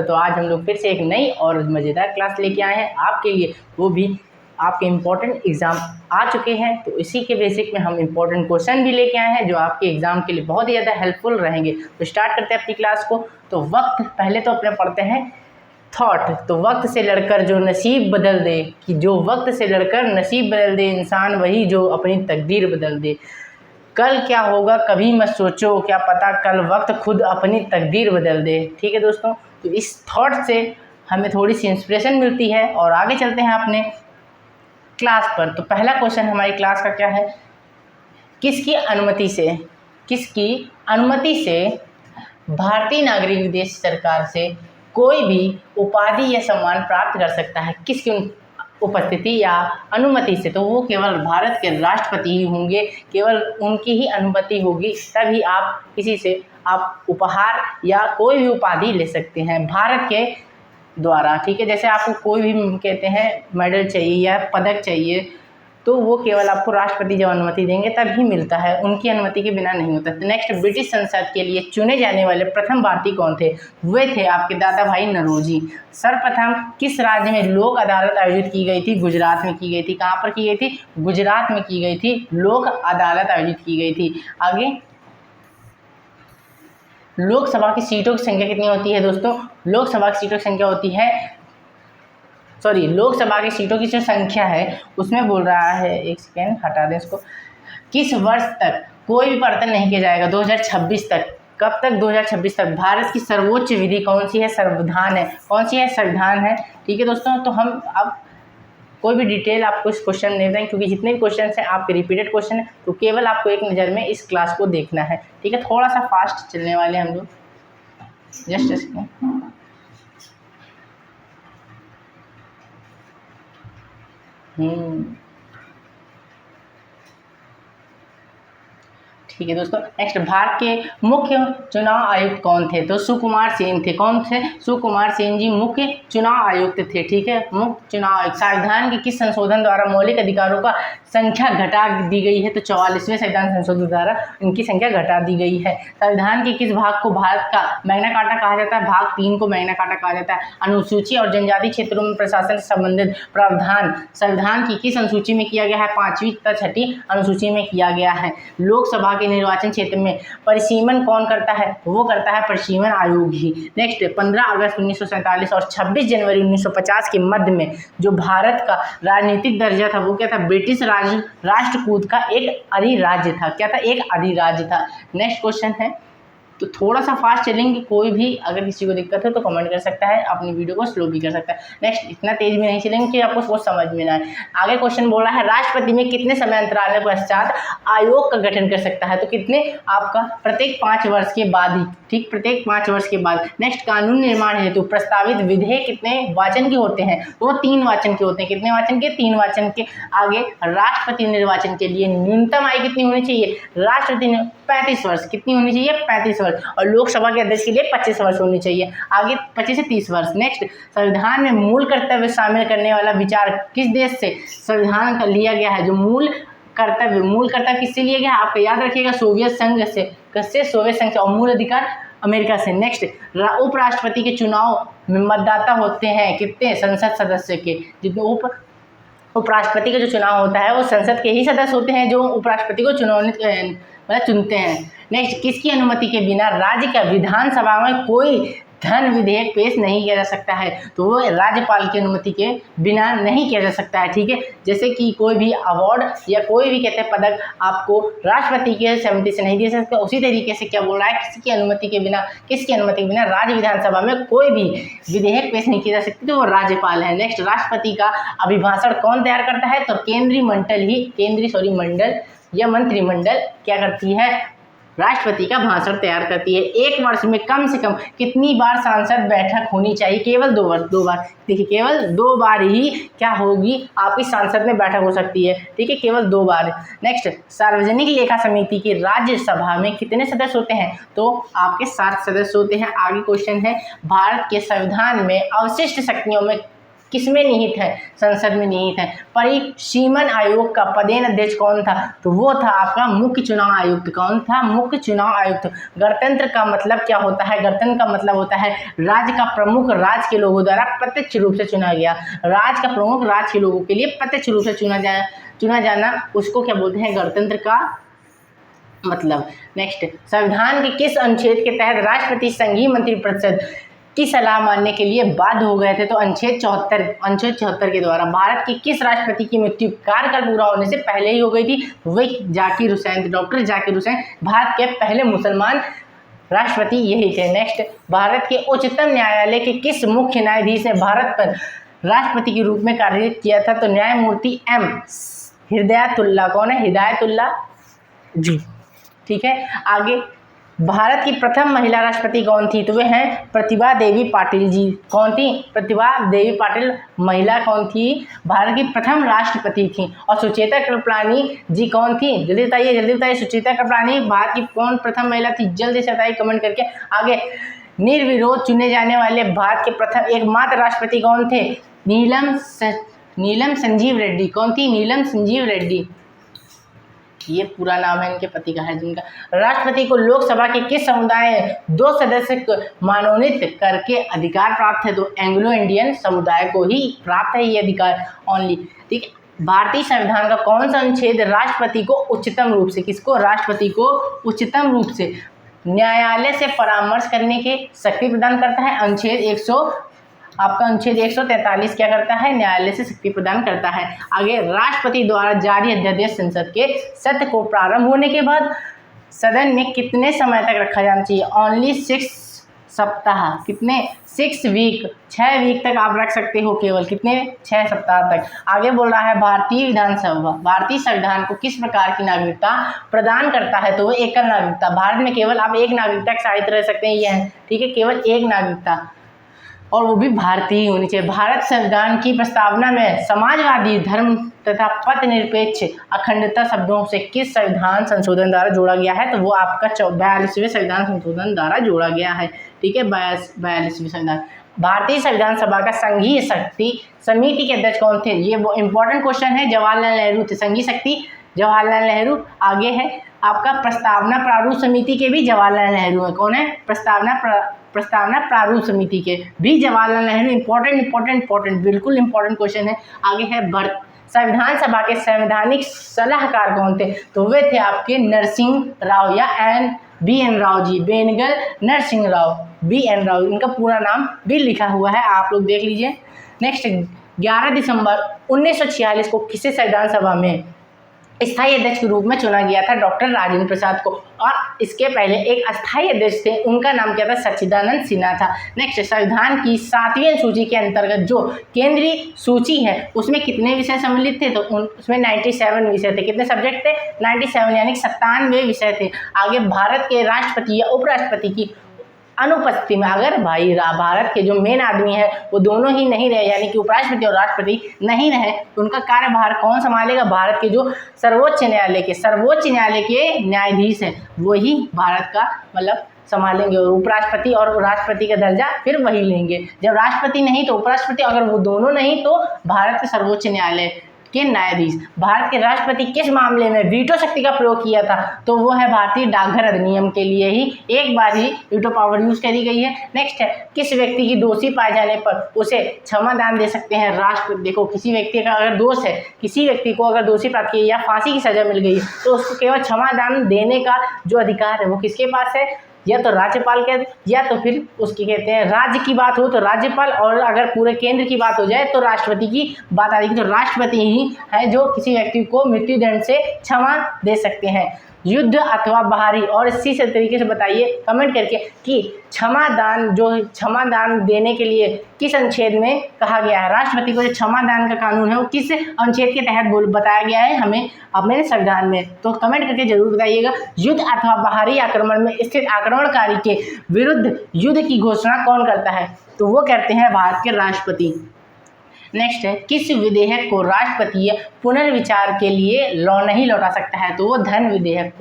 तो आज हम लोग फिर से एक नई और मज़ेदार क्लास लेके आए हैं आपके लिए, वो भी आपके इम्पोर्टेंट एग्ज़ाम आ चुके हैं। तो इसी के बेसिक में हम इम्पोर्टेंट क्वेश्चन भी लेके आए हैं जो आपके एग्ज़ाम के लिए बहुत ही ज़्यादा हेल्पफुल रहेंगे। तो स्टार्ट करते हैं अपनी क्लास को। तो वक्त पहले तो अपने पढ़ते हैं थॉट। तो वक्त से लड़कर जो नसीब बदल दे, कि जो वक्त से लड़कर नसीब बदल दे इंसान वही जो अपनी तकदीर बदल दे। कल क्या होगा कभी मत सोचो, क्या पता कल वक्त खुद अपनी तकदीर बदल दे। ठीक है दोस्तों, तो इस थॉट से हमें थोड़ी सी इंस्पिरेशन मिलती है और आगे चलते हैं अपने क्लास पर। तो पहला क्वेश्चन हमारी क्लास का क्या है, किसकी अनुमति से भारतीय नागरिक विदेश सरकार से कोई भी उपाधि या सम्मान प्राप्त कर सकता है, किसकी उपस्थिति या अनुमति से? तो वो केवल भारत के राष्ट्रपति ही होंगे, केवल उनकी ही अनुमति होगी तभी आप किसी से आप उपहार या कोई भी उपाधि ले सकते हैं भारत के द्वारा। ठीक है, जैसे आपको कोई भी कहते हैं मेडल चाहिए या पदक चाहिए तो वो केवल आपको राष्ट्रपति जब अनुमति देंगे तभी मिलता है, उनकी अनुमति के बिना नहीं होता। तो नेक्स्ट, ब्रिटिश संसद के लिए चुने जाने वाले प्रथम भारतीय कौन थे? वे थे आपके दादा भाई नौरोजी। सर्वप्रथम किस राज्य में लोक अदालत आयोजित की गई थी? गुजरात में की गई थी। कहाँ पर की गई थी? गुजरात में की गई थी, लोक अदालत आयोजित की गई थी। आगे, लोकसभा की सीटों की संख्या कितनी होती है दोस्तों? लोकसभा की सीटों की संख्या होती है, लोकसभा की सीटों की जो संख्या है उसमें बोल रहा है, एक सेकेंड हटा दें इसको, किस वर्ष तक कोई भी परिवर्तन नहीं किया जाएगा? 2026 तक। कब तक? 2026 तक। भारत की सर्वोच्च विधि कौन सी है? संविधान है। कौन सी है? संविधान है। ठीक है दोस्तों, तो हम अब कोई भी डिटेल आपको इस क्वेश्चन नहीं दें क्योंकि जितने भी क्वेश्चन हैं आपके रिपीटेड क्वेश्चन है, तो केवल आपको एक नज़र में इस क्लास को देखना है। ठीक है, थोड़ा सा फास्ट चलने वाले हम लोग, जस्ट इसको ठीक है दोस्तों। नेक्स्ट, भारत के मुख्य चुनाव आयुक्त कौन थे? तो सुकुमार सेन थे। कौन थे? सुकुमार सेन जी मुख्य चुनाव आयुक्त थे। ठीक है, मुख्य चुनाव आयुक्त। संविधान के किस संशोधन द्वारा मौलिक अधिकारों का संख्या घटा दी गई है? तो 44वें संविधान संशोधन द्वारा इनकी संख्या घटा दी गई है। संविधान के किस भाग को भारत का मैग्ना कार्टा कहा जाता है? भाग 3 को मैग्ना कार्टा कहा जाता है। अनुसूची और जनजाति क्षेत्रों में प्रशासन से संबंधित प्रावधान संविधान की किस अनुसूची में किया गया है? 5वीं तथा 6ठी अनुसूची में किया गया है। लोकसभा के निर्वाचन क्षेत्र में परिसीमन कौन करता है? वो करता है परिसीमन आयोग ही। नेक्स्ट, 15 अगस्त 1947 और 26 जनवरी 1950 के मध्य में जो भारत का राजनीतिक दर्जा था वो क्या था? ब्रिटिश राष्ट्रकूट का एक अधिराज्य था। क्या था? एक अधिराज्य था। नेक्स्ट क्वेश्चन है, तो थोड़ा सा फास्ट चलेंगे, कोई भी अगर किसी को दिक्कत हो तो कमेंट कर सकता है, अपनी वीडियो को स्लो भी कर सकता है। नेक्स्ट, इतना तेज भी नहीं चलेंगे कि आपको कुछ समझ में ना आए। आगे क्वेश्चन बोल रहा है, राष्ट्रपति में कितने समय अंतराल के पश्चात आयोग का गठन कर सकता है? तो कितने? आपका प्रत्येक 5 वर्ष के बाद ही। ठीक, प्रत्येक 5 वर्ष के बाद। नेक्स्ट, कानून निर्माण हेतु प्रस्तावित विधेयक कितने वाचन के होते हैं? तो वो 3 वाचन के होते हैं। कितने वाचन के? 3 वाचन के। आगे, राष्ट्रपति निर्वाचन के लिए न्यूनतम आयु कितनी होनी चाहिए? राष्ट्रपति 35 वर्ष। कितनी होनी चाहिए? 35 वर्ष। और लोकसभा के अध्यक्ष के लिए 25 वर्ष होनी चाहिए। आगे 25 से 30 वर्ष। नेक्स्ट, संविधान में मूल कर्तव्य शामिल करने वाला विचार किस देश से संविधान का लिया गया है? जो मूल कर्तव्य किससे लिया गया है? आपको याद रखिएगा, सोवियत संघ से। किससे? सोवियत संघ से। और मूल अधिकार अमेरिका से। नेक्स्ट, उपराष्ट्रपति के चुनाव में मतदाता होते हैं कितने? संसद सदस्य के। जितने उपराष्ट्रपति का जो चुनाव होता है वो संसद के ही सदस्य होते हैं जो उपराष्ट्रपति को चुनते हैं। नेक्स्ट, किसकी अनुमति के बिना राज्य का विधानसभा में कोई धन विधेयक पेश नहीं किया जा सकता है? तो वो राज्यपाल की अनुमति के बिना नहीं किया जा सकता है। ठीक है, जैसे कि कोई भी अवार्ड या कोई भी कहते हैं पदक आपको राष्ट्रपति की सहमति से नहीं दे सकते, उसी तरीके से क्या बोल रहा है, किसकी अनुमति के बिना राज्य विधानसभा में कोई भी विधेयक पेश नहीं किया जा सकती, तो वो राज्यपाल है। नेक्स्ट, राष्ट्रपति का अभिभाषण कौन तैयार करता है? तो केंद्रीय मंडल या मंत्रिमंडल क्या करती है? राष्ट्रपति का भाषण तैयार करती है। एक वर्ष में कम से कम कितनी बार सांसद बैठक होनी चाहिए? केवल 2 बार। देखिए, केवल 2 बार ही क्या होगी आपकी सांसद में बैठक हो सकती है। ठीक है, केवल 2 बार। नेक्स्ट, सार्वजनिक लेखा समिति की राज्यसभा में कितने सदस्य होते हैं? तो आपके 7 सदस्य होते हैं। आगे क्वेश्चन है, भारत के संविधान में अवशिष्ट शक्तियों में किसमें निहित है? संसद में निहित है। परिसीमन आयोग का पदेन अध्यक्ष कौन था? तो वो था आपका मुख्य चुनाव आयुक्त। कौन था? मुख्य चुनाव आयुक्त। गणतंत्र का मतलब क्या होता है? गणतंत्र का मतलब होता है राज्य का प्रमुख राज्य के लोगों द्वारा प्रत्यक्ष रूप से चुना गया। राज्य का प्रमुख राज्य के लोगों के लिए प्रत्यक्ष रूप से चुना जाना, उसको क्या बोलते हैं? गणतंत्र का मतलब। नेक्स्ट, संविधान के किस अनुच्छेद के तहत राष्ट्रपति संघीय मंत्रिपरिषद की सलाह मानने के लिए बाध्य हो गए थे? तो अनुच्छेद 74 के द्वारा। भारत के किस राष्ट्रपति की मृत्यु कार्यकाल पूरा होने से पहले ही हो गई थी? वही जाकिर हुसैन, डॉक्टर जाकिर हुसैन भारत के पहले मुसलमान राष्ट्रपति यही थे। नेक्स्ट, भारत के उच्चतम न्यायालय के किस मुख्य न्यायाधीश ने भारत पर राष्ट्रपति के रूप में कार्य किया था? तो न्यायमूर्ति एम हिदायतुल्लाह। कौन है? हिदायतुल्लाह जी। ठीक है, आगे, भारत की प्रथम महिला राष्ट्रपति कौन थी? तो वे हैं प्रतिभा देवी पाटिल जी। कौन थी? प्रतिभा देवी पाटिल महिला कौन थी? भारत की प्रथम राष्ट्रपति थी। और सुचेता कृपलानी जी कौन थी? जल्दी बताइए। सुचेता कृपलानी भारत की कौन प्रथम महिला थी? जल्दी से बताइए कमेंट करके। आगे, निर्विरोध चुने जाने वाले भारत के प्रथम एकमात्र राष्ट्रपति कौन थे? नीलम संजीव रेड्डी। कौन थी? नीलम संजीव रेड्डी, ये पूरा नाम है इनके पति का है जिनका। राष्ट्रपति को लोकसभा के किस समुदाय 2 सदस्य को मनोनीत करके अधिकार प्राप्त है? तो एंग्लो इंडियन समुदाय को ही प्राप्त है ये अधिकार ओनली। ठीक है, भारतीय संविधान का कौन सा अनुच्छेद राष्ट्रपति को उच्चतम रूप से, किसको? राष्ट्रपति को उच्चतम रूप से न्यायालय से परामर्श करने के शक्ति प्रदान करता है? अनुच्छेद 143 क्या करता है? न्यायालय से शक्ति प्रदान करता है। आगे, राष्ट्रपति द्वारा जारी अध्यादेश संसद के सत्र को प्रारंभ होने के बाद सदन में कितने समय तक रखा जाना चाहिए? ओनली 6 सप्ताह। कितने? 6 वीक, 6 वीक तक आप रख सकते हो केवल। कितने? 6 सप्ताह तक। आगे बोल रहा है भारतीय विधानसभा भारतीय संविधान को किस प्रकार की नागरिकता प्रदान करता है? तो वो एकल नागरिकता। भारत में केवल आप एक नागरिकता के साथ रह सकते हैं, ये है। ठीक है, केवल एक नागरिकता, और वो भी भारतीय ही होनी चाहिए। भारत संविधान की प्रस्तावना में समाजवादी, धर्म तथा पथ निरपेक्ष अखंडता शब्दों से किस संविधान संशोधन द्वारा जोड़ा गया है? तो वो आपका 42वें संविधान संशोधन द्वारा जोड़ा गया है। ठीक है, 42वें संविधान। भारतीय संविधान सभा का संघीय शक्ति समिति के अध्यक्ष कौन थे? ये वो इंपॉर्टेंट क्वेश्चन है। जवाहरलाल नेहरू थे। संघीय शक्ति जवाहरलाल नेहरू। आगे है आपका प्रस्तावना प्रारूप समिति के भी जवाहरलाल नेहरू है। कौन है? प्रस्तावना प्रारूप समिति के भी जवाहरलाल नेहरू। इंपॉर्टेंट, बिल्कुल इंपॉर्टेंट क्वेश्चन है। आगे है संविधान सभा के संवैधानिक सलाहकार कौन थे? तो वे थे आपके नरसिंह राव या BN राव जी। बेनगल नरसिंह राव, BN राव, इनका पूरा नाम भी लिखा हुआ है, आप लोग देख लीजिए। नेक्स्ट, 11 दिसंबर 1946 को किसे संविधान सभा में स्थायी अध्यक्ष के रूप में चुना गया था? डॉक्टर राजेंद्र प्रसाद को। और इसके पहले एक अस्थायी अध्यक्ष थे, उनका नाम क्या था? सच्चिदानंद सिन्हा था। नेक्स्ट, संविधान की 7वीं अनुसूची के अंतर्गत जो केंद्रीय सूची है उसमें कितने विषय सम्मिलित थे? तो उसमें 97 विषय थे। कितने सब्जेक्ट थे? 97, यानी 97 विषय थे। आगे, भारत के राष्ट्रपति या उपराष्ट्रपति की अनुपस्थिति में अगर भारत के जो मेन आदमी है वो दोनों ही नहीं रहे, यानी कि उपराष्ट्रपति और राष्ट्रपति नहीं रहे, तो उनका कार्यभार कौन संभालेगा? भारत के जो सर्वोच्च न्यायालय के न्यायाधीश हैं वही भारत का मतलब संभालेंगे, और उपराष्ट्रपति और राष्ट्रपति का दर्जा फिर वही लेंगे। जब राष्ट्रपति नहीं तो उपराष्ट्रपति, अगर वो दोनों नहीं तो भारत के सर्वोच्च न्यायालय के न्यायाधीश। भारत के राष्ट्रपति किस मामले में वीटो शक्ति का प्रयोग किया था? तो वो है भारतीय डाकघर अधिनियम के लिए ही एक बार ही वीटो पावर यूज करी गई है। नेक्स्ट है, किस व्यक्ति की दोषी पाए जाने पर उसे क्षमादान दे सकते हैं राष्ट्रपति? देखो, किसी व्यक्ति का अगर दोष है, किसी व्यक्ति को अगर दोषी प्राप्त किया या फांसी की सजा मिल गई तो उसको केवल क्षमादान देने का जो अधिकार है वो किसके पास है? या तो राज्यपाल के, या तो फिर उसकी कहते हैं राज्य की बात हो तो राज्यपाल, और अगर पूरे केंद्र की बात हो जाए तो राष्ट्रपति की बात आ जाएगी। तो राष्ट्रपति ही है जो किसी व्यक्ति को मृत्युदंड से क्षमा दे सकते हैं। युद्ध अथवा बाहरी, और इसी से तरीके से बताइए कमेंट करके कि क्षमादान देने के लिए किस अनुच्छेद में कहा गया है? राष्ट्रपति को जो क्षमादान का कानून है वो किस अनुच्छेद के तहत बताया गया है हमें अपने संविधान में? तो कमेंट करके जरूर बताइएगा। युद्ध अथवा बाहरी आक्रमण में स्थित आक्रमणकारी के विरुद्ध युद्ध की घोषणा कौन करता है? तो वो करते हैं भारत के राष्ट्रपति। नेक्स्ट है, किस विधेयक को राष्ट्रपति पुनर्विचार के लिए नहीं लौटा सकता है? तो वो धन विधेयक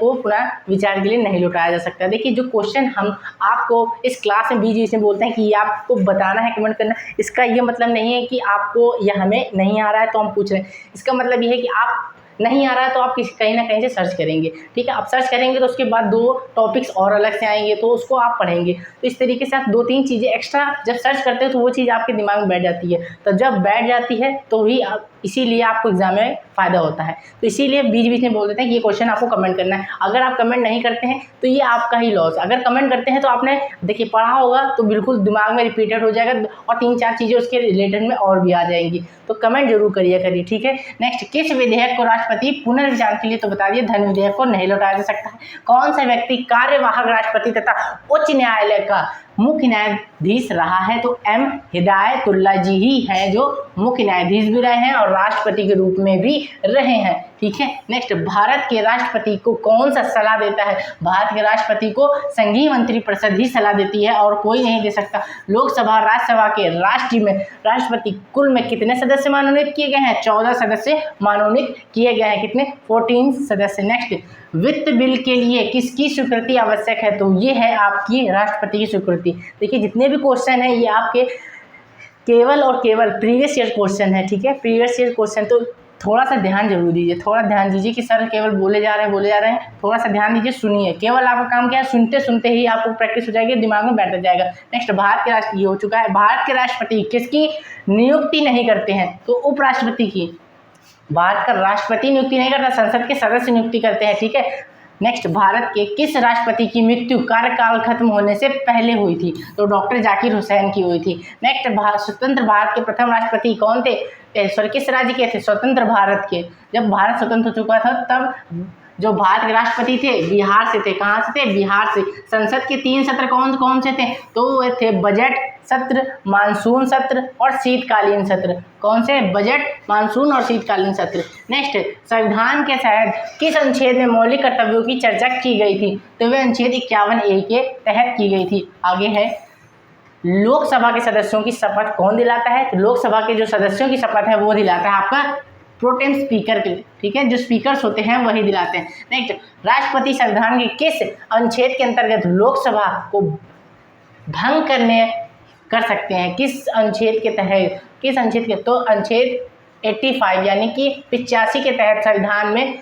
को पुनर्विचार के लिए नहीं लौटाया जा सकता। देखिए जो क्वेश्चन हम आपको इस क्लास में बीच में बोलते हैं कि ये आपको बताना है, कमेंट करना, इसका ये मतलब नहीं है कि आपको यह हमें नहीं आ रहा है तो हम पूछ रहे हैं। इसका मतलब ये है कि आप नहीं आ रहा है तो आप कहीं ना कहीं से सर्च करेंगे, ठीक है। आप सर्च करेंगे तो उसके बाद 2 टॉपिक्स और अलग से आएंगे तो उसको आप पढ़ेंगे। तो इस तरीके से आप 2-3 चीज़ें एक्स्ट्रा जब सर्च करते हो तो वो चीज़ आपके दिमाग में बैठ जाती है। तो जब बैठ जाती है तो ही आप, इसीलिए आपको एग्जाम में फ़ायदा होता है। तो इसीलिए बीच बीच में बोल देते हैं कि ये क्वेश्चन आपको कमेंट करना है। अगर आप कमेंट नहीं करते हैं तो ये आपका ही लॉस। अगर कमेंट करते हैं तो आपने देखिए पढ़ा होगा तो बिल्कुल दिमाग में रिपीटेड हो जाएगा और 3-4 चीज़ें उसके रिलेटेड में और भी आ जाएंगी। तो कमेंट जरूर करिए, ठीक है। नेक्स्ट, किस विधेयक को राष्ट्रपति पुनर्विचार के लिए, तो बता दिए धन विधेयक को नहीं लौटाया जा सकता है। कौन सा व्यक्ति कार्यवाहक राष्ट्रपति तथा उच्च न्यायालय का मुख्य न्यायाधीश रहा है? तो एम हिदायतुल्ला जी ही हैं जो मुख्य न्यायाधीश भी रहे हैं और राष्ट्रपति के रूप में भी रहे हैं, ठीक है। नेक्स्ट, भारत के राष्ट्रपति को कौन सा सलाह देता है? भारत के राष्ट्रपति को संघीय मंत्रिपरिषद ही सलाह देती है और कोई नहीं दे सकता। लोकसभा राज्यसभा के राष्ट्रपति कुल में कितने सदस्य मनोनीत किए गए हैं? 14 सदस्य मनोनीत किए गए हैं। कितने? 14 सदस्य। नेक्स्ट, वित्त बिल के लिए किसकी स्वीकृति आवश्यक है? तो ये है आपकी राष्ट्रपति की स्वीकृति। देखिए जितने भी क्वेश्चन है ये आपके केवल और केवल प्रीवियस ईयर क्वेश्चन है, ठीक है। प्रीवियस ईयर क्वेश्चन, तो थोड़ा सा ध्यान जरूर दीजिए, थोड़ा ध्यान दीजिए कि सर केवल बोले जा रहे हैं, थोड़ा सा ध्यान दीजिए, सुनिए। केवल आपका काम क्या है, सुनते सुनते ही आपको प्रैक्टिस हो जाएगी, दिमाग में बैठ जाएगा। नेक्स्ट, भारत के राष्ट्रपति हो चुका है। भारत के राष्ट्रपति किसकी नियुक्ति नहीं करते हैं? तो उपराष्ट्रपति की। भारत का राष्ट्रपति नियुक्ति नहीं करता, संसद के सदस्य नियुक्ति करते हैं, ठीक है। नेक्स्ट, भारत के किस राष्ट्रपति की मृत्यु कार्यकाल खत्म होने से पहले हुई थी? तो डॉक्टर जाकिर हुसैन की हुई थी। नेक्स्ट, स्वतंत्र भारत के प्रथम राष्ट्रपति कौन थे? किस राज्य के थे? स्वतंत्र भारत के। जब भारत स्वतंत्र हो चुका था तब जो भारत के राष्ट्रपति थे बिहार से थे। कहाँ से थे? बिहार से। संसद के 3 सत्र कौन से थे? तो वे थे बजट सत्र, मानसून सत्र और शीतकालीन सत्र। कौन से? बजट, मानसून और शीतकालीन सत्र। नेक्स्ट, संविधान के तहत किस अनुच्छेद में मौलिक कर्तव्यों की चर्चा की गई थी? तो वे अनुच्छेद 51A के तहत की गई थी। आगे है, लोकसभा के सदस्यों की शपथ कौन दिलाता है? तो लोकसभा के जो सदस्यों की शपथ है वो दिलाता है आपका प्रोटेम स्पीकर के, ठीक है। जो स्पीकर्स होते हैं वही दिलाते हैं। नेक्स्ट, राष्ट्रपति संविधान के किस अनुच्छेद के अंतर्गत लोकसभा को भंग कर सकते हैं? किस अनुच्छेद के तहत? किस अनुच्छेद के? तो अनुच्छेद 85 यानी कि 85 के तहत संविधान में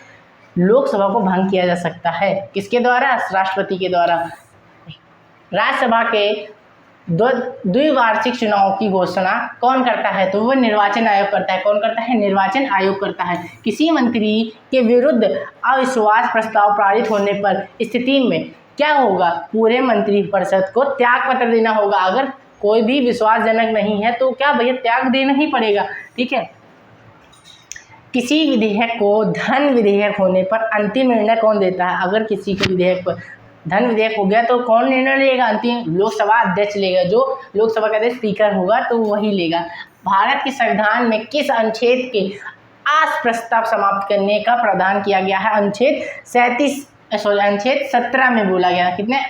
लोकसभा को भंग किया जा सकता है। किसके द्वारा? राष्ट्रपति के द्वारा। राज्यसभा के द्विवार्षिक चुनाव की घोषणा कौन करता है? तो वो निर्वाचन आयोग करता है। कौन करता है? निर्वाचन आयोग करता है। किसी मंत्री के विरुद्ध अविश्वास प्रस्ताव पारित होने पर स्थिति में क्या होगा? पूरे मंत्रिपरिषद को त्याग पत्र देना होगा। अगर कोई भी विश्वासजनक नहीं है तो क्या भैया त्याग देना ही पड़ेगा, ठीक है। किसी विधेयक को धन विधेयक होने पर अंतिम निर्णय कौन देता है? अगर किसी के विधेयक पर धन विधेयक हो गया तो कौन निर्णय लेगा? अंतिम लोकसभा अध्यक्ष लेगा। जो लोकसभा का अध्यक्ष स्पीकर होगा तो वही लेगा। भारत के संविधान में किस अनुच्छेद के आस प्रस्ताव समाप्त करने का प्रावधान किया गया है? अनुच्छेद 17 में बोला गया। कितने?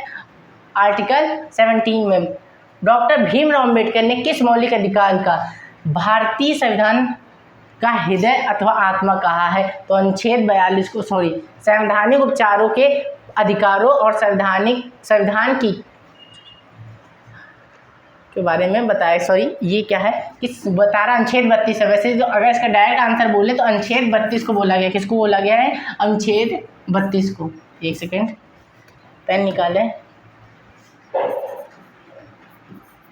आर्टिकल 17 में। डॉक्टर भीमराव अम्बेडकर ने किस मौलिक अधिकार का भारतीय संविधान का हृदय अथवा आत्मा कहा है? तो अनुच्छेद 42 को संवैधानिक उपचारों के अधिकारों और संविधान की के बारे में बताया। ये क्या है? किस बता रहा? अनुच्छेद 32 है। वैसे जो अगर इसका डायरेक्ट आंसर बोले तो अनुच्छेद 32 को बोला गया। किसको बोला गया है? अनुच्छेद 32 को। एक सेकेंड, पेन निकालें।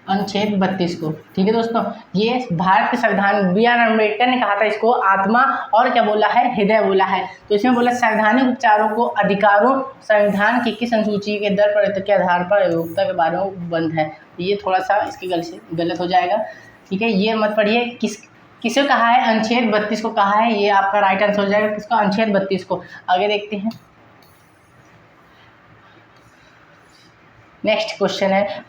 अनुच्छेद 32 को, ठीक है दोस्तों। ये भारत के संविधान B.R. अम्बेडकर ने कहा था इसको आत्मा और क्या बोला है? हृदय बोला है। तो इसमें बोला संवैधानिक उपचारों को अधिकारों संविधान की किस अनुसूची के दर पर के आधार पर योग्यता के बारे में बंद है। ये थोड़ा सा इसकी गलत हो जाएगा, ठीक है। ये मत पढ़िए। किसे कहा है? अनुच्छेद 32 को कहा है। ये आपका राइट आंसर हो जाएगा। किसका? अनुच्छेद 32 को। आगे देखते हैं। नेक्स्ट क्वेश्चन है,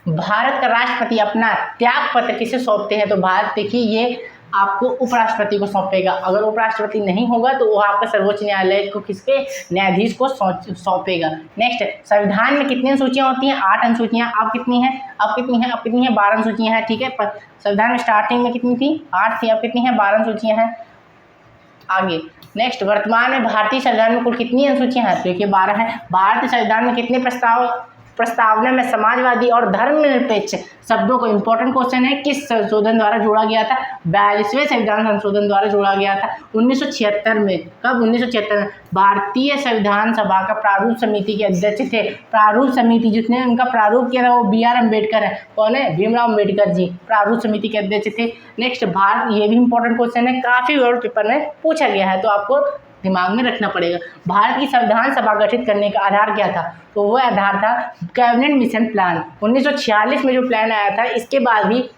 भारत का राष्ट्रपति अपना त्याग पत्र किसे सौंपते हैं? तो भारत, देखिए ये आपको उपराष्ट्रपति को सौंपेगा। अगर उपराष्ट्रपति नहीं होगा तो वो आपका सर्वोच्च न्यायालय को किसके न्यायाधीश को सौंपेगा। नेक्स्ट, संविधान में कितनी अनुसूचियाँ होती हैं? 8 अनुसूचियाँ। अब कितनी हैं? 12 अनुसूचियाँ हैं, ठीक है। पर संविधान में स्टार्टिंग में कितनी थी? 8 थी, अब कितनी है? 12 अनुसूचियाँ हैं। आगे नेक्स्ट, वर्तमान में भारतीय संविधान में कुल कितनी अनुसूचियां हैं? तो देखिए 12 हैं। भारतीय संविधान में कितने प्रस्तावना में समाजवादी और धर्मनिरपेक्ष शब्दों को, इंपॉर्टेंट क्वेश्चन है, किस संशोधन द्वारा जोड़ा गया था? 42वें संविधान संशोधन द्वारा जोड़ा गया था 1976 में। कब? 1976 में। भारतीय संविधान सभा का प्रारूप समिति के अध्यक्ष थे। प्रारूप समिति जिसने उनका प्रारूप किया था वो B.R. अम्बेडकर है। कौन है? भीमराव अम्बेडकर जी प्रारूप समिति के अध्यक्ष थे। नेक्स्ट, भारत, ये भी इंपॉर्टेंट क्वेश्चन है, काफी वर्ल्ड पेपर में पूछा गया है, तो आपको दिमाग में रखना पड़ेगा। भारत की संविधान सभा गठित करने का आधार क्या था? तो वो आधार था कैबिनेट मिशन प्लान। 1946 में जो प्लान आया था, इसके बाद भी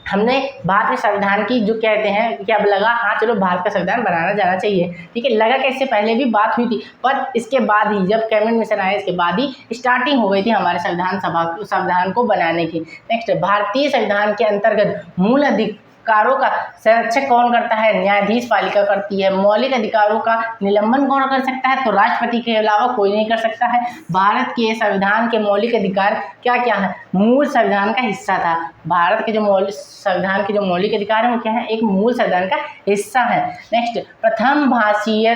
हमने भारत के संविधान की जो कहते हैं कि अब लगा, हाँ चलो भारत का संविधान बनाना जाना चाहिए, ठीक है। लगा कि इससे पहले भी बात हुई थी, पर इसके बाद ही जब कैबिनेट मिशन आया, इसके बाद ही स्टार्टिंग हो गई थी हमारे संविधान को बनाने की। नेक्स्ट, भारतीय संविधान के अंतर्गत मूल अधिकारों का संरक्षण कौन करता है? न्यायाधीश पालिका करती है। मौलिक अधिकारों का निलंबन कौन कर सकता है? तो राष्ट्रपति के अलावा कोई नहीं कर सकता है। भारत के संविधान के मौलिक अधिकार क्या क्या है? मूल संविधान का हिस्सा था। भारत के जो संविधान के जो मौलिक अधिकार है वो क्या है? एक मूल संविधान का हिस्सा है। नेक्स्ट, प्रथम भाषीय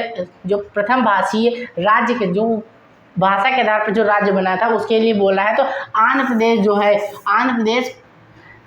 राज्य के जो भाषा के आधार पर जो राज्य बना था उसके लिए बोला है, तो आंध्र प्रदेश जो है, आंध्र प्रदेश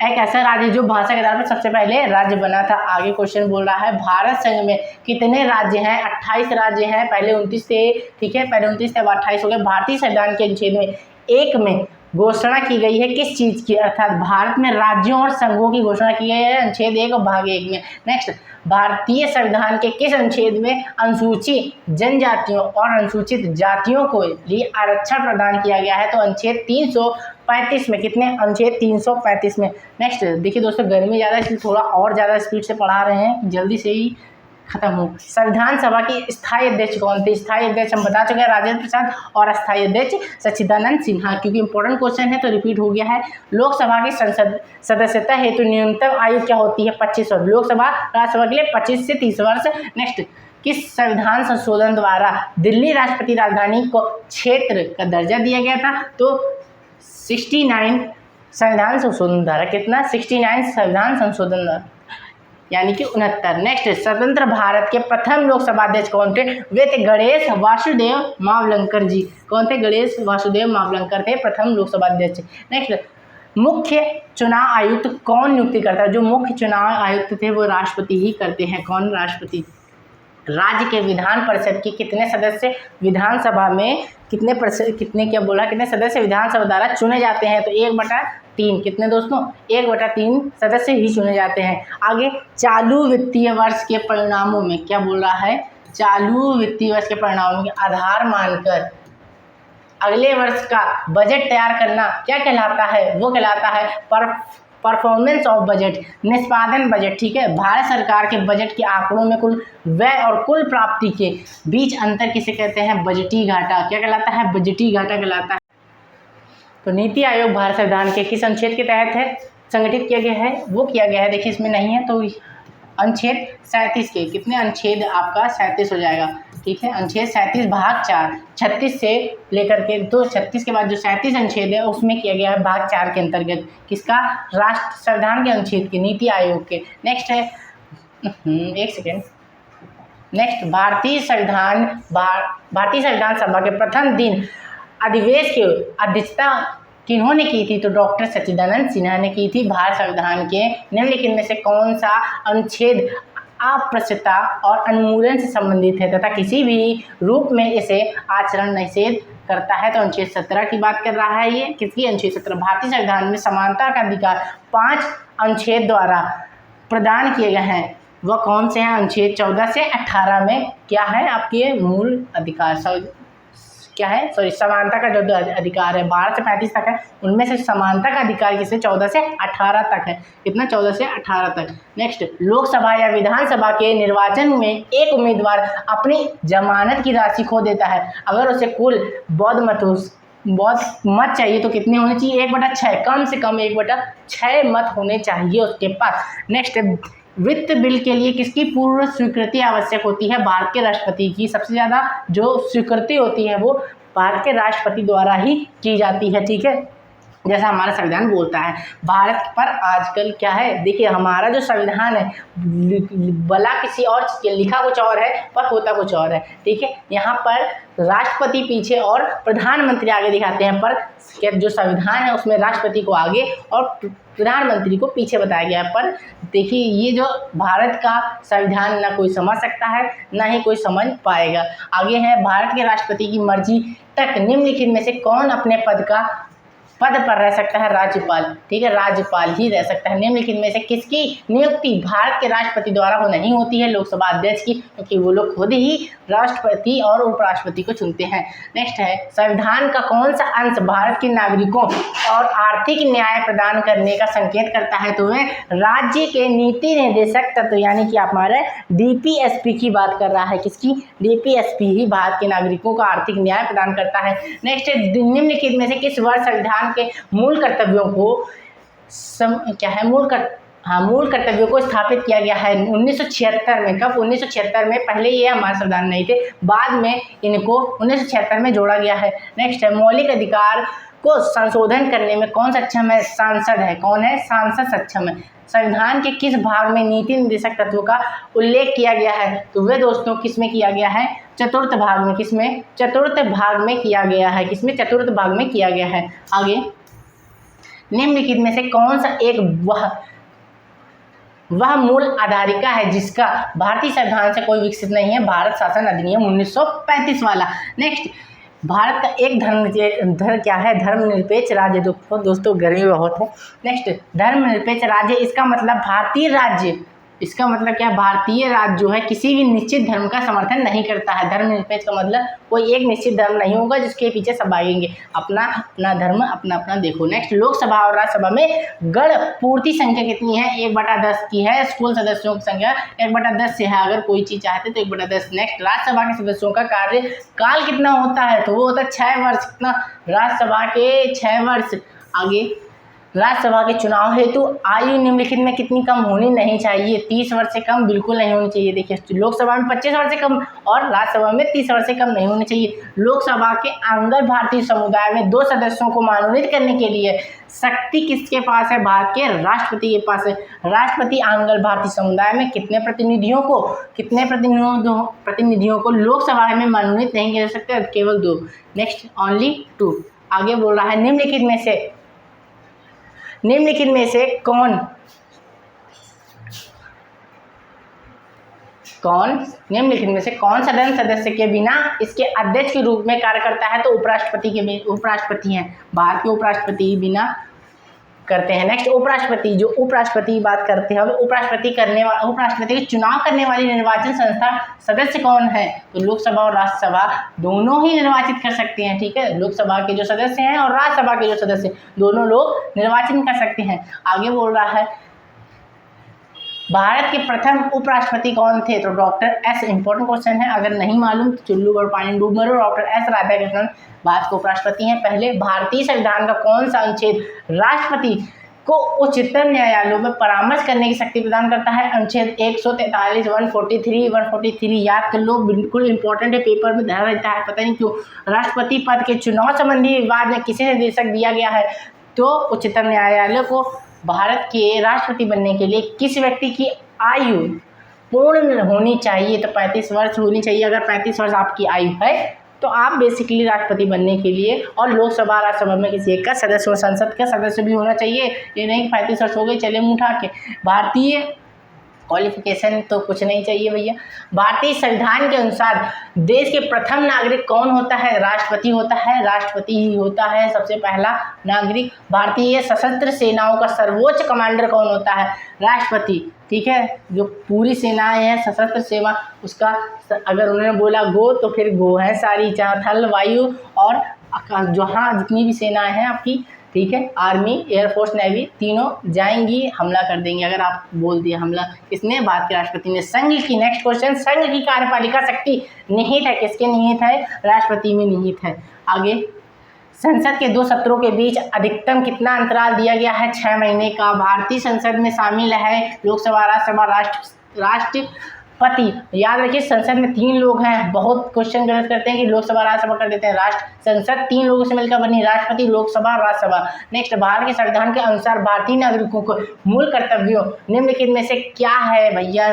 एक ऐसा राज्य जो भाषा के आधार पर सबसे पहले राज्य बना था। आगे क्वेश्चन बोल रहा है, भारत संघ में कितने राज्य हैं? 28 राज्य हैं। पहले 29 थे, ठीक है, पहले 29 थे, अब 28 हो गए। भारतीय संविधान के अनुच्छेद में 1 में घोषणा की गई है किस चीज़ की? अर्थात भारत में राज्यों और संघों की घोषणा की गई है अनुच्छेद 1 और भाग 1 में। नेक्स्ट, भारतीय संविधान के किस अनुच्छेद में अनुसूचित जनजातियों और अनुसूचित जातियों को लिए आरक्षण प्रदान किया गया है? तो अनुच्छेद 335 में। कितने? अनुच्छेद 335 में। नेक्स्ट, देखिए दोस्तों, गर्मी ज़्यादा है इसलिए थोड़ा और ज़्यादा स्पीड से पढ़ा रहे हैं, जल्दी से ही खत्म हो। संविधान सभा की स्थायी अध्यक्ष कौन थे? स्थायी अध्यक्ष हम बता चुके हैं, राजेंद्र प्रसाद, और अस्थायी अध्यक्ष सच्चिदानंद सिन्हा। क्योंकि इंपॉर्टेंट क्वेश्चन है तो रिपीट हो गया है। लोकसभा की संसद सदस्यता हेतु न्यूनतम आयु क्या होती है? 25 वर्ष। लोकसभा, राज्यसभा के लिए 25 से 30 वर्ष। नेक्स्ट, किस संविधान संशोधन द्वारा दिल्ली राष्ट्रपति राजधानी को क्षेत्र का दर्जा दिया गया था? तो 69 संविधान संशोधन द्वारा। कितना? 69 संविधान संशोधन द्वारा, यानी कि 69। नेक्स्ट, स्वतंत्र भारत के प्रथम लोकसभा अध्यक्ष कौन थे? वे थे गणेश वासुदेव मावलंकर जी। कौन थे? गणेश वासुदेव मावलंकर थे प्रथम लोकसभा अध्यक्ष। नेक्स्ट, मुख्य चुनाव आयुक्त कौन नियुक्ति करता है? जो मुख्य चुनाव आयुक्त थे वो राष्ट्रपति ही करते हैं। कौन? राष्ट्रपति। राज्य के विधान परिषद के कितने सदस्य विधानसभा में कितने सदस्य विधानसभा द्वारा चुने जाते हैं? तो 1/3। कितने दोस्तों? 1/3 सदस्य ही चुने जाते हैं। आगे, चालू वित्तीय वर्ष के परिणामों में क्या बोल रहा है? चालू वित्तीय वर्ष के परिणामों के आधार मानकर अगले वर्ष का बजट तैयार करना क्या कहलाता है? वो कहलाता है परफॉर्मेंस ऑफ बजट, निष्पादन बजट, ठीक है। भारत सरकार के बजट के आंकड़ों में कुल व्यय और कुल प्राप्ति के बीच अंतर किसे कहते हैं? बजटीय घाटा। क्या कहलाता है? बजटीय घाटा कहलाता है। तो नीति आयोग भारत संविधान के किस अनुच्छेद के तहत है संगठित किया गया है? वो किया गया है, देखिए इसमें नहीं है तो अनुच्छेद 37 के। कितने अनुच्छेद? आपका 37 हो जाएगा, ठीक है। अनुच्छेद 37 भाग 4, 36 से लेकर के 36 के बाद जो 37 अनुच्छेद है उसमें किया गया है भाग 4 के अंतर्गत। किसका? राष्ट्र संविधान के अनुच्छेद के, नीति आयोग के। नेक्स्ट है, एक सेकेंड। नेक्स्ट, भारतीय संविधान सभा के प्रथम दिन अधिवेश की अध्यक्षता किन्होंने की थी? तो डॉक्टर सच्चिदानंद सिन्हा ने की थी। भारत संविधान के निम्नलिखित में से कौन सा अनुच्छेद अप्रस्तुतता और अनुमूलन से संबंधित है तथा किसी भी रूप में इसे आचरण निषेध करता है? तो अनुच्छेद 17 की बात कर रहा है ये। किसकी? अनुच्छेद 17। भारतीय संविधान में समानता का अधिकार 5 अनुच्छेद द्वारा प्रदान किए गए हैं, वह कौन से हैं? अनुच्छेद 14 से 18 में क्या है आपके मूल अधिकार? क्या है? समानता का जो अधिकार है 12 से 35 तक है, उनमें से समानता का अधिकार किसे? 14 से 18 तक है। कितना? 14 से 18 तक। नेक्स्ट, लोकसभा या विधानसभा के निर्वाचन में एक उम्मीदवार अपनी जमानत की राशि खो देता है, अगर उसे कुल बौद्ध मत चाहिए तो कितने होने चाहिए? 1/6, कम से कम 1/6 मत होने चाहिए उसके पास। नेक्स्ट, वित्त बिल के लिए किसकी पूर्व स्वीकृति आवश्यक होती है? भारत के राष्ट्रपति की। सबसे ज़्यादा जो स्वीकृति होती है वो भारत के राष्ट्रपति द्वारा ही की जाती है, ठीक है, जैसा हमारा संविधान बोलता है। भारत पर आजकल क्या है, देखिए हमारा जो संविधान है भला किसी और चीज़ के लिखा कुछ और है पर होता कुछ और है, ठीक है। यहाँ पर राष्ट्रपति पीछे और प्रधानमंत्री आगे दिखाते हैं, पर जो संविधान है उसमें राष्ट्रपति को आगे और प्रधानमंत्री को पीछे बताया गया है। पर देखिए ये जो भारत का संविधान ना कोई समझ सकता है ना ही कोई समझ पाएगा। आगे है, भारत के राष्ट्रपति की मर्जी तक निम्नलिखित में से कौन अपने पद पर रह सकता है? राज्यपाल, ठीक है, राज्यपाल ही रह सकता है। निम्नलिखित में से किसकी नियुक्ति भारत के राष्ट्रपति द्वारा वो नहीं होती है? लोकसभा अध्यक्ष की, क्योंकि वो लोग खुद ही राष्ट्रपति और उपराष्ट्रपति को चुनते हैं। नेक्स्ट है, संविधान का कौन सा अंश भारत के नागरिकों और आर्थिक न्याय प्रदान करने का संकेत करता है? तो वह राज्य के नीति निर्देशक तत्व यानी कि हमारे DPSP की बात कर रहा है। किसकी? DPSP ही भारत के नागरिकों को आर्थिक न्याय प्रदान करता है। नेक्स्ट है, निम्नलिखित में से किस वर्ष संविधान के मूल कर्तव्यों को मूल कर्तव्यों को स्थापित किया गया है? 1976 में। कब? 1976 में। पहले ये हमारे संविधान नहीं थे, बाद में इनको 1976 में जोड़ा गया है। नेक्स्ट है, मौलिक अधिकार को संशोधन करने में कौन सक्षम है? सांसद है। कौन है? सांसद सक्षम है। संविधान के किस भाग में नीति निर्देशक तत्वों का उल्लेख किया गया है? तो वे दोस्तों किस में किया गया है? चतुर्थ भाग में। किसमें? चतुर्थ भाग में किया गया है। किसमें? चतुर्थ भाग में किया गया है। आगे, निम्नलिखित में से कौन सा एक वह मूल आधारिका है जिसका भारतीय संविधान से कोई विकसित नहीं है? भारत शासन अधिनियम 1935 वाला। नेक्स्ट, भारत का एक धर्मनिरपेक्ष राज्य। दोस्तों गर्मी बहुत है। नेक्स्ट, धर्मनिरपेक्ष राज्य, इसका मतलब भारतीय राज्य, इसका मतलब क्या? भारतीय राज्य जो है किसी भी निश्चित धर्म का समर्थन नहीं करता है। धर्मनिरपेक्ष का मतलब कोई एक निश्चित धर्म नहीं होगा जिसके पीछे सब भागेंगे, अपना अपना धर्म अपना अपना देखो। नेक्स्ट, लोकसभा और राज्यसभा में गण पूर्ति संख्या कितनी है? 1/10 की है। स्कूल सदस्यों की संख्या 1/10 से है। अगर कोई चीज चाहते तो 1/10। नेक्स्ट, राज्यसभा के सदस्यों का कार्यकाल कितना होता है? तो वो होता है 6 वर्ष। कितना? राज्यसभा के 6 वर्ष। आगे, राज्यसभा के चुनाव हेतु आयु निम्नलिखित में कितनी कम होनी नहीं चाहिए? 30 वर्ष से कम बिल्कुल नहीं होनी चाहिए। देखिए, लोकसभा में 25 वर्ष से कम और राज्यसभा में 30 वर्ष से कम नहीं होनी चाहिए। लोकसभा के आंग्ल भारतीय समुदाय में 2 सदस्यों को मनोनीत करने के लिए शक्ति किसके पास है? भारत के राष्ट्रपति के पास है। राष्ट्रपति आंग्ल भारतीय समुदाय में कितने प्रतिनिधियों को लोकसभा में मनोनीत नहीं कर सकते? केवल 2। Next, only 2। आगे बोल रहा है, निम्नलिखित में से कौन सदन सदस्य के बिना इसके अध्यक्ष के रूप में कार्य करता है? तो उपराष्ट्रपति हैं। भारत के उपराष्ट्रपति बिना करते हैं। नेक्स्ट, उपराष्ट्रपति बात करते हैं। उपराष्ट्रपति के चुनाव करने वाली निर्वाचन संस्था सदस्य कौन है? तो लोकसभा और राज्यसभा दोनों ही निर्वाचित कर सकते हैं, ठीक है। लोकसभा के जो सदस्य हैं और राज्यसभा के जो सदस्य दोनों लोग निर्वाचन कर सकते हैं। आगे बोल रहा है, भारत के प्रथम उपराष्ट्रपति कौन थे? तो डॉक्टर एस। इंपॉर्टेंट क्वेश्चन है, अगर नहीं मालूम तो चुल्लू और पानी डूब मरो। डॉक्टर एस राधाकृष्णन भारत के उपराष्ट्रपति हैं। पहले, भारतीय संविधान का कौन सा अनुच्छेद राष्ट्रपति को उच्चतम न्यायालयों में परामर्श करने की शक्ति प्रदान करता है? अनुच्छेद 143, 143 याद कर लो, बिल्कुल इंपॉर्टेंट है, पेपर में धरा रहता है, पता नहीं क्यों। राष्ट्रपति पद के चुनाव संबंधी विवाद में किसे निर्देशक दिया गया है? तो उच्चतम न्यायालय को। भारत के राष्ट्रपति बनने के लिए किस व्यक्ति की आयु पूर्ण होनी चाहिए? तो 35 वर्ष होनी चाहिए। अगर 35 वर्ष आपकी आयु है तो आप बेसिकली राष्ट्रपति बनने के लिए, और लोकसभा राज्यसभा में किसी एक का सदस्य, संसद का सदस्य भी होना चाहिए। ये नहीं कि 35 वर्ष हो गए चले मुँह उठा के। भारतीय क्वालिफिकेशन तो कुछ नहीं चाहिए भैया। भारतीय संविधान के अनुसार देश के प्रथम नागरिक कौन होता है? राष्ट्रपति होता है। राष्ट्रपति ही होता है सबसे पहला नागरिक। भारतीय सशस्त्र सेनाओं का सर्वोच्च कमांडर कौन होता है? राष्ट्रपति, ठीक है। जो पूरी सेनाएं हैं सशस्त्र सेवा, उसका अगर उन्होंने बोला गो तो फिर गो है सारी, चाहे थल, वायु और आकाश, जहाँ जितनी भी सेनाएं हैं आपकी, ठीक है, आर्मी, एयरफोर्स, नेवी, तीनों जाएंगी, हमला कर देंगे अगर आप बोल दिया हमला। किसने? भारत के राष्ट्रपति ने। संघ की, नेक्स्ट क्वेश्चन, संघ की कार्यपालिका शक्ति निहित है किसके निहित है? राष्ट्रपति में निहित है। आगे, संसद के 2 सत्रों के बीच अधिकतम कितना अंतराल दिया गया है? 6 महीने का। भारतीय संसद में शामिल है लोकसभा, राज्यसभा, राष्ट्रपति। याद रखिए संसद में 3 लोग हैं। बहुत क्वेश्चन गलत करते हैं कि लोकसभा राज्यसभा कर देते हैं। संसद 3 लोगों से मिलकर बनी, राष्ट्रपति, लोकसभा, राज्यसभा। नेक्स्ट, भारत के संविधान के अनुसार भारतीय नागरिकों को मूल कर्तव्यों निम्नलिखित में से क्या है? भैया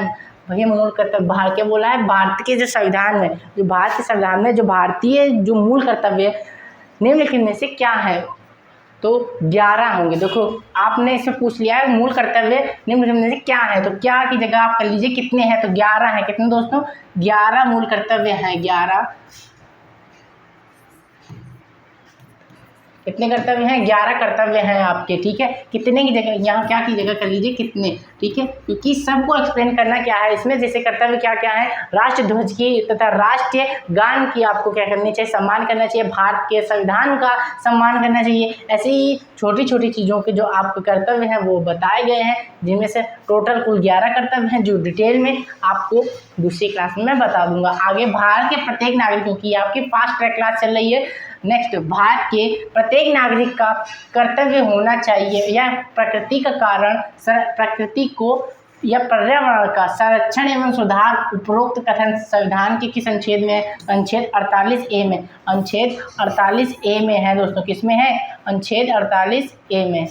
मूल कर्तव्य भारत के बोला है। भारत के जो संविधान में, जो भारतीय जो मूल कर्तव्य निम्नलिखित में से क्या है? तो 11 होंगे। देखो आपने इससे पूछ लिया है मूल कर्तव्य निम्नलिखित में से क्या है, तो क्या की जगह आप कर लीजिए कितने हैं, तो 11 है। कितने दोस्तों? 11 मूल कर्तव्य हैं। 11 कितने कर्तव्य हैं? 11 कर्तव्य हैं आपके, ठीक है। कितने की जगह यहाँ क्या की जगह कर लीजिए कितने, ठीक है, क्योंकि सबको एक्सप्लेन करना क्या है इसमें। जैसे कर्तव्य क्या क्या है? राष्ट्र ध्वज की तथा राष्ट्रीय गान की आपको क्या करनी चाहिए? सम्मान करना चाहिए। भारत के संविधान का सम्मान करना चाहिए। ऐसे ही छोटी छोटी चीज़ों के जो आपके कर्तव्य हैं वो बताए गए हैं, जिनमें से टोटल कुल 11 कर्तव्य हैं, जो डिटेल में आपको दूसरी क्लास में मैं बता दूंगा। आगे भारत के प्रत्येक नागरिकों की आपकी फास्ट ट्रैक क्लास चल रही है। नेक्स्ट, भारत के प्रत्येक नागरिक का कर्तव्य होना चाहिए या प्रकृति का कारण प्रकृति को या पर्यावरण का संरक्षण एवं सुधार। उपरोक्त कथन संविधान के किस अनुच्छेद में? अनुच्छेद 48A में। अनुच्छेद 48A में है दोस्तों। किसमें है? अनुच्छेद 48A में।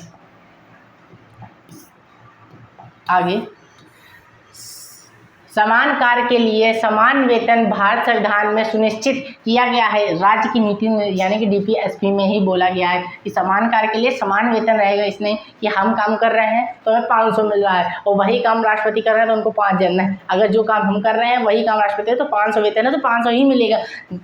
आगे, समान कार्य के लिए समान वेतन भारत संविधान में सुनिश्चित किया गया है। राज्य की नीति में यानी कि DPSP में ही बोला गया है कि समान कार्य के लिए समान वेतन रहेगा। इसने कि हम काम कर रहे हैं तो हमें 500 मिल रहा है और वही काम राष्ट्रपति कर रहे हैं तो उनको 5 देना है। अगर जो काम हम कर रहे हैं वही काम राष्ट्रपति है तो 500 वेतन है तो 500 ही मिलेगा,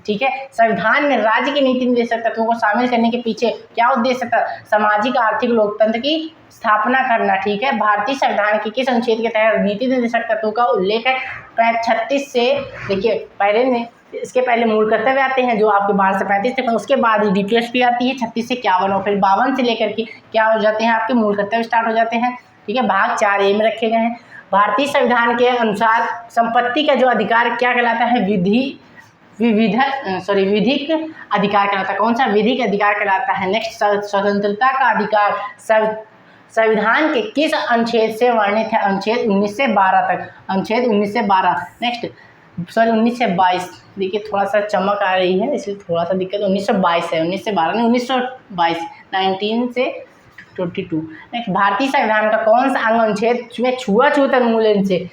ठीक है। संविधान में राज्य के नीति निर्देशक तत्वों को शामिल करने के पीछे क्या उद्देश्य था? सामाजिक आर्थिक लोकतंत्र की स्थापना करना, ठीक है। भारतीय संविधान के किस अनुच्छेद के तहत नीति निर्देशक तत्वों का उल्लेख है? 36 से, देखिए पहले में इसके पहले मूल कर्तव्य आते हैं जो आपके 12 से 35 तक, उसके बाद ही DPSP आती है 36 से 51 और फिर 52 से लेकर के क्या हो जाते हैं आपके मूल कर्तव्य स्टार्ट हो जाते हैं, ठीक है। भाग 4A में रखे गए हैं। भारतीय संविधान के अनुसार संपत्ति का जो अधिकार क्या कहलाता है? विधिक अधिकार कहलाता है। कौन सा? विधिक अधिकार कहलाता है। नेक्स्ट, स्वतंत्रता का अधिकार संविधान के किस अनुच्छेद से वर्णित है? अनुच्छेद 19 से 12 तक। अनुच्छेद 19 से 12। नेक्स्ट 19 से 22। देखिए थोड़ा सा चमक आ रही है इसलिए थोड़ा सा दिक्कत। 1922 है, 19 से 12 नहीं, 1922, 19 से 22। नेक्स्ट, भारतीय संविधान का कौन सा अंग अनुच्छेद में छुआछूत उन्मूलन से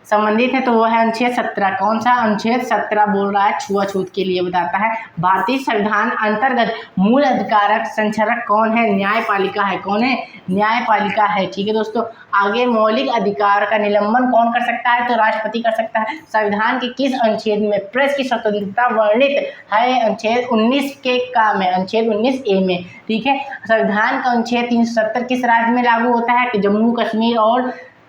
संबंधित है? तो वो है अनुच्छेद 17। कौन सा? अनुच्छेद 17 बोल रहा है छुआछूत के लिए बताता है। भारतीय संविधान अंतर्गत मूल अधिकारक संरक्षक कौन है? न्यायपालिका है। कौन है? न्यायपालिका है, ठीक है दोस्तों। आगे, मौलिक अधिकार का निलंबन कौन कर सकता है? तो राष्ट्रपति कर सकता है। संविधान के किस अनुच्छेद में प्रेस की स्वतंत्रता वर्णित है? अनुच्छेद 19 के का में, अनुच्छेद 19A में, ठीक है। संविधान का अनुच्छेद 370 किस राज्य में लागू होता है?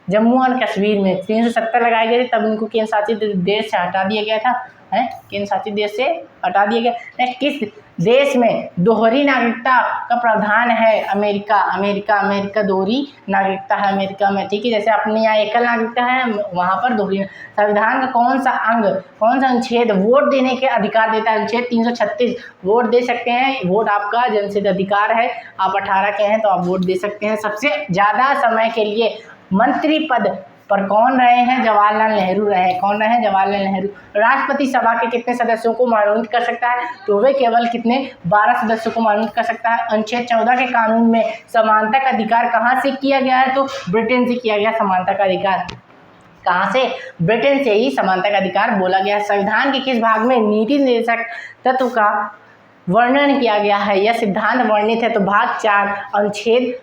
जम्मू और कश्मीर में 370 लगाए गए थे, तब उनको केंद्र शासित देश से हटा दिया गया था, है केंद्र शासित देश से हटा दिया गया। नेक्स्ट, किस देश में दोहरी नागरिकता का प्रावधान है? अमेरिका दोहरी नागरिकता है अमेरिका में, ठीक है। जैसे अपने यहाँ एकल नागरिकता है, वहाँ पर दोहरी। संविधान का कौन सा अंग, कौन सा अनुच्छेद वोट देने के अधिकार देता है? अनुच्छेद 336। वोट दे सकते हैं, वोट आपका जनसिद्ध अधिकार है। आप 18 के हैं तो आप वोट दे सकते हैं। सबसे ज़्यादा समय के लिए मंत्री पद पर कौन रहे हैं? जवाहरलाल नेहरू रहे। कौन रहे? जवाहरलाल नेहरू। राष्ट्रपति सभा के कितने सदस्यों को मनोनीत कर सकता है? तो वे केवल कितने? 12 सदस्यों को मनोनीत कर सकता है। अनुच्छेद 14 के कानून में समानता का अधिकार कहाँ से किया गया है? तो ब्रिटेन से किया गया समानता का अधिकार। कहाँ से? ब्रिटेन से ही समानता का अधिकार बोला गया। संविधान के किस भाग में नीति निर्देशक तत्व का वर्णन किया गया है या सिद्धांत वर्णित है? तो भाग 4 अनुच्छेद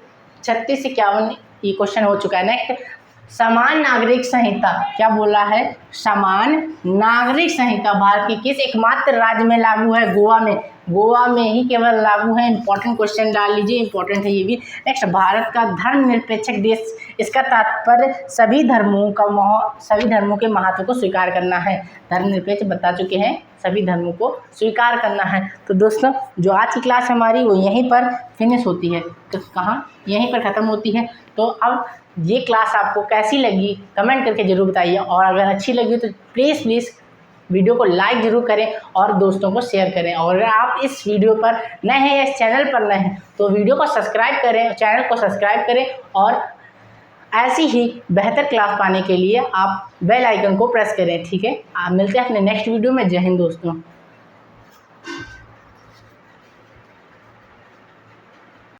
36 से 51 ये क्वेश्चन हो चुका है। नेक्स्ट, समान नागरिक संहिता क्या बोला है? समान नागरिक संहिता भारत के किस एकमात्र राज्य में लागू है? गोवा में ही केवल लागू है। इंपॉर्टेंट क्वेश्चन डाल लीजिए, इंपॉर्टेंट है ये भी। नेक्स्ट, भारत का धर्मनिरपेक्ष देश, इसका तात्पर्य सभी धर्मों के महत्व को स्वीकार करना है। धर्मनिरपेक्ष बता चुके हैं, सभी धर्मों को स्वीकार करना है। तो दोस्तों जो आज की क्लास हमारी वो यहीं पर फिनिश होती है। तो कहाँ? यहीं पर ख़त्म होती है। तो अब ये क्लास आपको कैसी लगी कमेंट करके ज़रूर बताइए, और अगर अच्छी लगी तो प्लीज़ वीडियो को लाइक ज़रूर करें और दोस्तों को शेयर करें। और अगर आप इस वीडियो पर नए हैं, इस चैनल पर नए हैं, तो वीडियो को सब्सक्राइब करें, चैनल को सब्सक्राइब करें और ऐसी ही बेहतर क्लास पाने के लिए आप बेल आइकन को प्रेस करें। ठीक है, आप मिलते हैं अपने नेक्स्ट वीडियो में। जय हिंद दोस्तों।